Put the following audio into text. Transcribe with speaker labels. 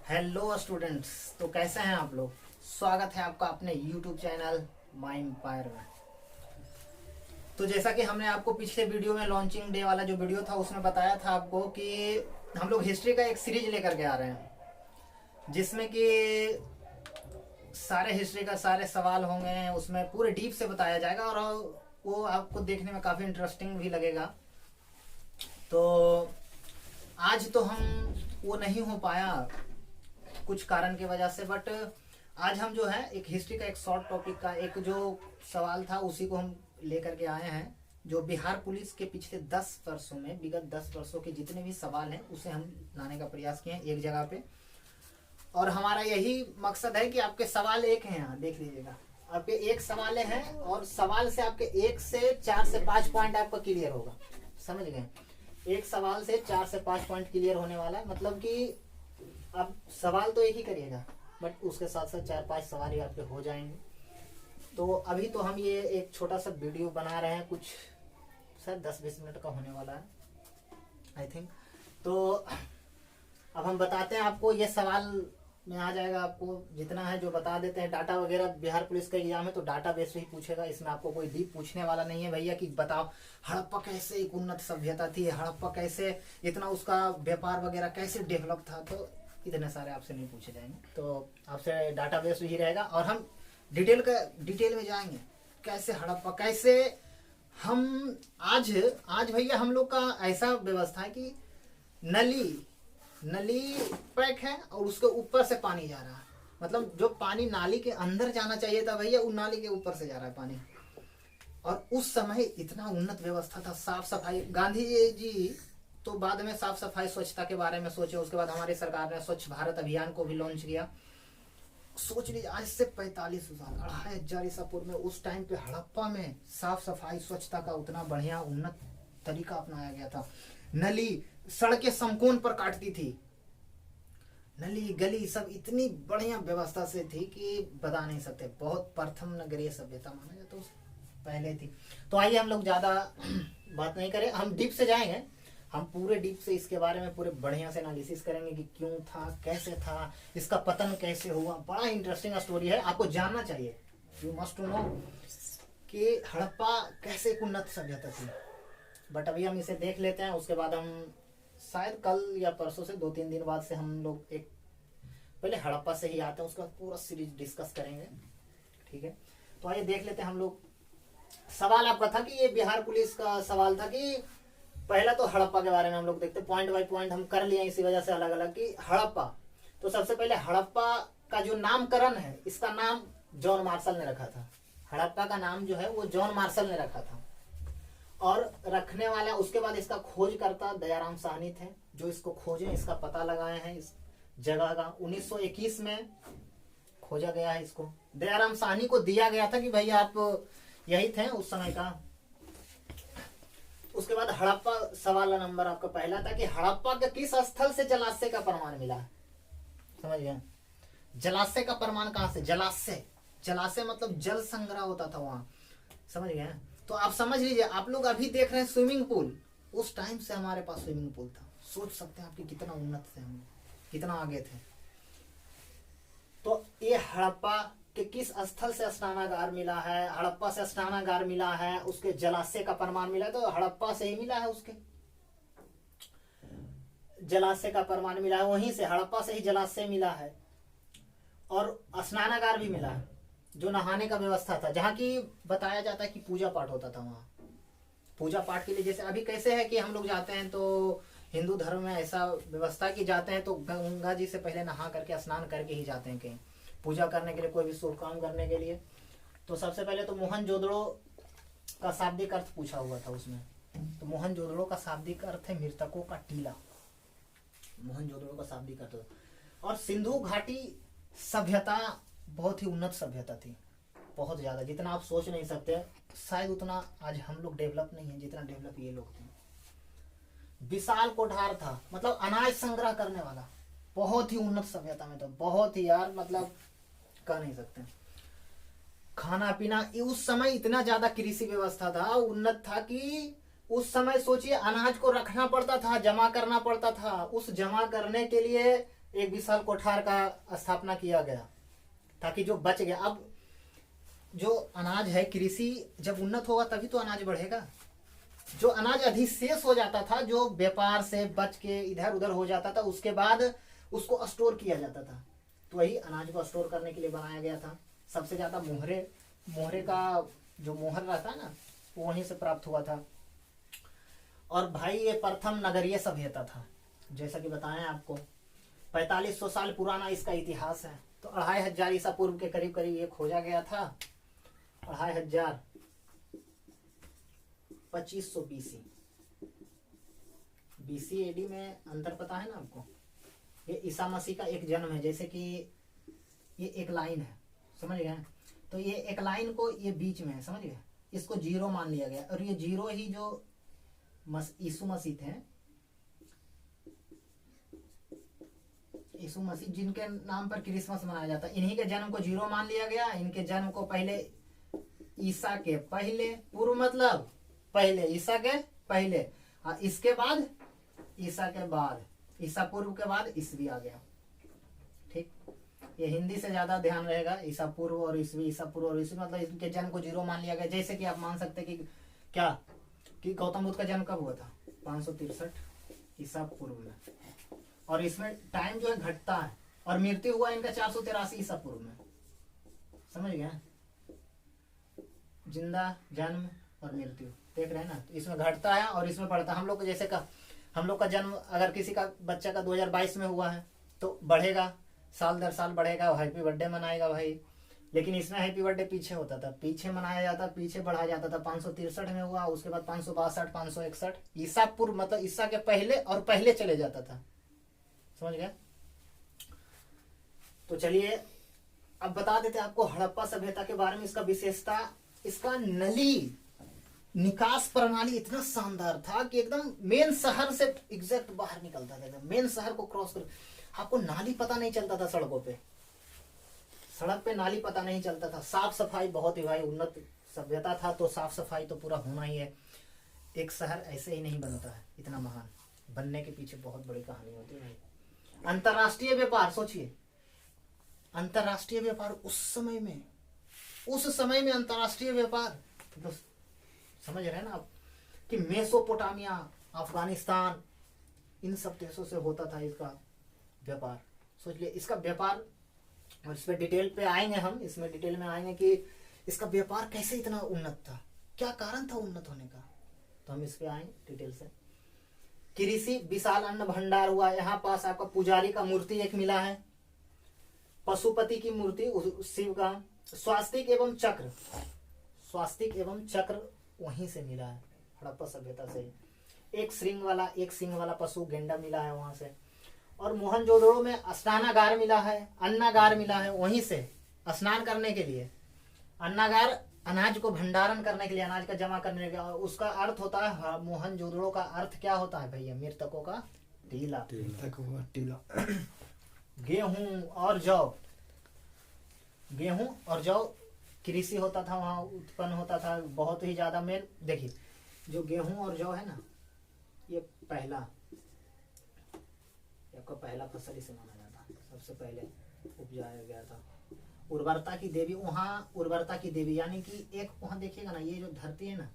Speaker 1: Hello students, तो कैसे हैं आप लोग। स्वागत है आपका अपने यूट्यूब चैनल माई एम्पायर में। तो जैसा कि हमने आपको पिछले वीडियो में लॉन्चिंग डे वाला जो वीडियो था उसमें बताया था आपको कि हम लोग हिस्ट्री का एक सीरीज लेकर के आ रहे हैं जिसमें कि सारे हिस्ट्री का सारे सवाल होंगे, उसमें पूरे डीप से बताया जाएगा और वो आपको देखने में काफ़ी इंटरेस्टिंग भी लगेगा। तो आज तो हम वो नहीं हो पाया कुछ कारण की वजह से, बट आज हम जो है एक हिस्ट्री का एक शॉर्ट टॉपिक का एक जो सवाल था उसी को हम लेकर के आए हैं, जो बिहार पुलिस के पिछले 10 वर्षों में, विगत 10 वर्षों के जितने भी सवाल हैं उसे हम लाने का प्रयास किए हैं एक जगह पे। और हमारा यही मकसद है कि आपके सवाल एक हैं, यहाँ देख लीजिएगा, आपके एक सवाल हैं और सवाल से आपके 1 से 4 से 5 पॉइंट आपका क्लियर होगा। समझ गए, एक सवाल से 4 से 5 पॉइंट क्लियर होने वाला है। मतलब कि अब सवाल तो एक ही करिएगा बट उसके साथ साथ 4-5 सवाल ही आपके हो जाएंगे। तो अभी तो हम ये एक छोटा सा वीडियो बना रहे हैं, कुछ शायद 10-20 मिनट का होने वाला है आई थिंक। तो अब हम बताते हैं आपको, ये सवाल में आ जाएगा, आपको जितना है जो बता देते हैं। डाटा वगैरह बिहार पुलिस का एग्जाम है तो डाटा बेस ही पूछेगा, इसमें आपको कोई डीप पूछने वाला नहीं है भैया कि बताओ हड़प्पा कैसे एक उन्नत सभ्यता थी, हड़प्पा कैसे इतना उसका व्यापार वगैरह कैसे डेवलप था, तो इतने सारे आपसे नहीं पूछे जाएंगे। तो आपसे डाटा बेस ही रहेगा और हम डिटेल में जाएंगे कैसे हड़प्पा, कैसे हम आज भैया हम लोग का ऐसा व्यवस्था है कि नली पैक है और उसके ऊपर से पानी जा रहा है। मतलब जो पानी नाली के अंदर जाना चाहिए था भैया, वो नाली के ऊपर से जा रहा है पानी। और उस समय इतना उन्नत व्यवस्था था, साफ सफाई। गांधी जी तो बाद में साफ सफाई स्वच्छता के बारे में सोचे, उसके बाद हमारी सरकार ने स्वच्छ भारत अभियान को भी लॉन्च किया। सोच लीजिए आज से 45 साल, 2500 ईसा पूर्व में उस टाइम पे हड़प्पा में साफ सफाई स्वच्छता का उतना बढ़िया उन्नत तरीका अपनाया गया था। नली सड़कें समकोण पर काटती थी, नली गली सब इतनी बढ़िया व्यवस्था से थी कि बता नहीं सकते। बहुत प्रथम नगरीय सभ्यता माना जाता है, पहले थी। तो आइए हम लोग ज्यादा बात नहीं करें, हम डीप से जाएंगे। हम पूरे डीप से इसके बारे में पूरे बढ़िया से एनालिसिस करेंगे कि क्यों था, कैसे था, इसका पतन कैसे हुआ। बड़ा इंटरेस्टिंग स्टोरी है, आपको जानना चाहिए। यू मस्ट टू नो कि हड़प्पा कैसे एक उन्नत सभ्यता थी। बट अभी हम इसे देख लेते हैं, उसके बाद हम शायद कल या परसों से 2-3 दिन बाद से हम लोग एक पहले हड़प्पा से ही आते हैं, उसका पूरा सीरीज डिस्कस करेंगे। ठीक है, तो आइए देख लेते हैं हम लोग। सवाल आपका था कि ये बिहार पुलिस का सवाल था कि पहला तो हड़प्पा के बारे में हम लोग देखते, पॉइंट बाय पॉइंट हम कर लिए इसी वजह से अलग अलग कि हड़प्पा। तो सबसे पहले हड़प्पा का जो नामकरण है, इसका नाम जॉन मार्शल ने रखा था। हड़प्पा का नाम जो है वो जॉन मार्शल ने रखा था और रखने वाला, उसके बाद इसका खोज करता दयाराम साहनी थे जो इसको खोजे, इसका पता लगाए हैं इस जगह का। 1921 में खोजा गया है इसको। दयाराम साहनी को दिया गया था कि भाई आप यही थे उस समय का। उसके बाद हड़प्पा, सवाल नंबर आपका पहला था कि हड़प्पा के किस स्थल से जलाशय का प्रमाण मिला। समझ गए, जलाशय का प्रमाण कहां से, जलाशय मतलब जल संग्रह होता था वहां। समझ गए, तो आप समझ लीजिए, आप लोग अभी देख रहे हैं स्विमिंग पूल, उस टाइम से हमारे पास स्विमिंग पूल था। सोच सकते हैं आपकी कितना उन्नत थे हम, कितना आगे थे। तो ये हड़प्पा के किस स्थल से स्नानागार मिला है, हड़प्पा से स्नानागार मिला है, उसके जलाशय का प्रमाण मिला है तो हड़प्पा से ही मिला है, उसके जलाशय का प्रमाण मिला है, वहीं से हड़प्पा से ही जलाशय मिला है। और स्नानागार भी मिला है जो नहाने का व्यवस्था था, जहाँ की बताया जाता है कि पूजा पाठ होता था वहाँ। पूजा पाठ के लिए जैसे अभी कैसे है कि हम लोग जाते हैं तो हिंदू धर्म में ऐसा व्यवस्था की जाते हैं तो गंगा जी से पहले नहा करके स्नान करके ही जाते हैं कहीं पूजा करने के लिए, कोई भी शुभ काम करने के लिए। तो सबसे पहले तो मोहनजोदड़ो का शाब्दिक अर्थ पूछा हुआ था उसमें। तो मोहनजोदड़ो का शाब्दिक अर्थ है मृतकों का टीला, मोहनजोदड़ो का शाब्दिक अर्थ। और सिंधु घाटी सभ्यता बहुत ही उन्नत सभ्यता थी, बहुत ज्यादा, जितना आप सोच नहीं सकते। शायद उतना आज हम लोग डेवलप नहीं है जितना डेवलप ये लोग थे। विशाल कोठार था, मतलब अनाज संग्रह करने वाला, बहुत ही उन्नत सभ्यता में था, बहुत ही यार, मतलब कह नहीं सकते। खाना पीना, उस समय इतना ज्यादा कृषि व्यवस्था था, उन्नत था कि उस समय सोचिए अनाज को रखना पड़ता था, जमा करना पड़ता था। उस जमा करने के लिए एक विशाल कोठार का स्थापना किया गया ताकि जो बच गया। अब जो अनाज है, कृषि जब उन्नत होगा तभी तो अनाज बढ़ेगा। जो अनाज अधिशेष हो जाता था, जो व्यापार से बच के इधर उधर हो जाता था, उसके बाद उसको स्टोर किया जाता था। तो वही अनाज को स्टोर करने के लिए बनाया गया था। सबसे ज्यादा मोहरे का जो मोहर रहता है ना, वो वहीं से प्राप्त हुआ था। और भाई ये प्रथम नगरीय सभ्यता था, जैसा कि बताएं आपको। 4500 साल पुराना इसका इतिहास है। तो 2500 ईसा पूर्व के करीब करीब ये खोजा गया था। 2500 2500 बीसी एडी में अंतर पता है ना आपको। ये ईसा मसीह का एक जन्म है, जैसे कि ये एक लाइन है, समझ गए। तो ये एक लाइन को ये बीच में है, समझ गए, इसको जीरो मान लिया गया। और ये जीरो ही जो यीशु मसीह थे, यीशु मसीह जिनके नाम पर क्रिसमस मनाया जाता है, इन्हीं के जन्म को जीरो मान लिया गया। इनके जन्म को पहले ईसा के पहले, पूर्व मतलब पहले, ईसा के पहले, और इसके बाद ईसा के बाद, ईसा पूर्व के बाद ईसवी आ गया। ठीक, ये हिंदी से ज्यादा ध्यान रहेगा। ईसा पूर्व और ईसवी, ईसा पूर्व और ईसवी मतलब इनके जन्म को जीरो मान लिया गया। जैसे कि आप मान सकते कि क्या कि गौतम बुद्ध का जन्म कब हुआ था? 563 ईसा पूर्व में। और इसमें टाइम जो है घटता है। और मृत्यु हुआ इनका 483 ईसा पूर्व में, समझ गए। जिंदा, जन्म और मृत्यु देख रहे हैं ना। तो इसमें घटता है और इसमें बढ़ता है। हम लोग जैसे का हम लोग का जन्म अगर किसी का बच्चा का 2022 में हुआ है तो बढ़ेगा, साल दर साल बढ़ेगा, हैप्पी बर्थडे मनाएगा भाई। लेकिन इसमें हैप्पी बर्थडे पीछे होता था, पीछे मनाया जाता, पीछे बढ़ाया जाता था। 563 में हुआ, उसके बाद 562, 561 ईसा पूर्व मतलब ईसा के पहले और पहले चले जाता था, समझ गए। तो चलिए अब बता देते आपको हड़प्पा सभ्यता के बारे में। इसका विशेषता, इसका नली निकास प्रणाली इतना शानदार था कि एकदम मेन शहर से एग्जैक्ट बाहर निकलता था। मेन शहर को क्रॉस कर आपको नाली पता नहीं चलता था। सड़कों पे, सड़क पे नाली पता नहीं चलता था। साफ सफाई बहुत ही भाई उन्नत सभ्यता था, तो साफ सफाई तो पूरा होना ही है। एक शहर ऐसे ही नहीं बनता है, इतना महान बनने के पीछे बहुत बड़ी कहानी होती है भाई। अंतरराष्ट्रीय व्यापार सोचिए, अंतरराष्ट्रीय व्यापार उस समय में अंतरराष्ट्रीय व्यापार तो समझ रहे हैं ना आप कि मेसोपोटामिया, अफगानिस्तान, इन सब देशों से होता था इसका व्यापार। सोच लिए इसका व्यापार। और इस पर डिटेल पे आएंगे हम, इसमें डिटेल में आएंगे कि इसका व्यापार कैसे इतना उन्नत था, क्या कारण था उन्नत होने का। तो हम इस पे आएंगे डिटेल से। कृषि, विशाल अन्न भंडार हुआ। यहाँ पास आपका पुजारी का मूर्ति एक मिला है, पशुपति की मूर्ति शिव का, स्वास्तिक एवं चक्र वहीं से मिला है, हड़प्पा सभ्यता से। एक सिंग वाला पशु गेंडा मिला है वहां से। और मोहनजोदड़ो में स्नानागार मिला है, अन्नागार मिला है, वहीं से स्नान करने के लिए। अन्नागार अनाज को भंडारण करने के लिए, अनाज का जमा करने का। उसका अर्थ होता है, मोहनजोदड़ो का अर्थ क्या होता है भैया? मृतकों का टीला। गेहूं और जौ कृषि होता था वहां, उत्पन्न होता था बहुत ही ज्यादा। मेन देखिए, जो गेहूं और जौ है ना, ये आपका पहला फसल इसे माना जाता है, सबसे पहले उपजाया गया था। उर्वरता की देवी, वहाँ उर्वरता की देवी यानी कि एक वहाँ देखिएगा ना, ये जो धरती है ना,